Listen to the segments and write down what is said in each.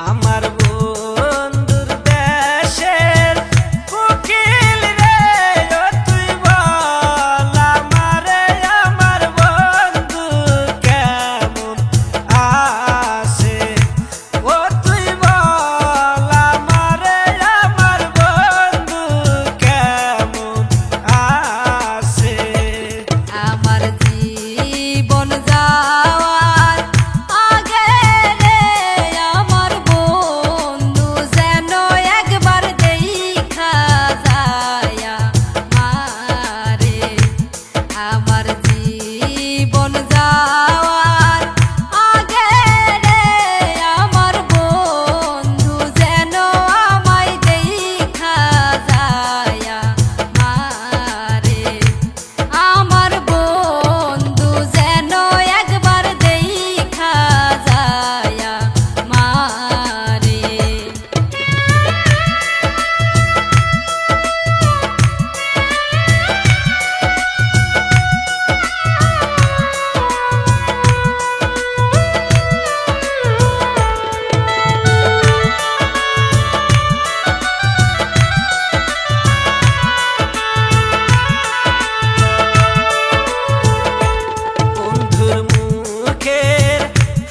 আমার বন্ধুর দেশের কোকিল রে, ও তুই বল আমারে আমার বন্ধু কেমন আছে। ও তুই বল আমারে আমার বন্ধু কেমন আছে। আমার জীবন যাওয়ার আগে রে আমার বন্ধু যেন একবার দেখা যায়া মারে। আমার জীবন যাওয়ার আগে রে আমার বন্ধু যেন আমায় দেখা যায়া মারে। আমার বন্ধু যেন একবার দেখা যায়া মারে। বন্ধুর মুখের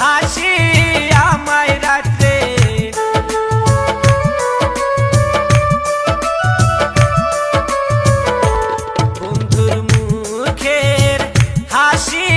হাসি আমায় রাত্রে বন্ধুর মুখের হাসি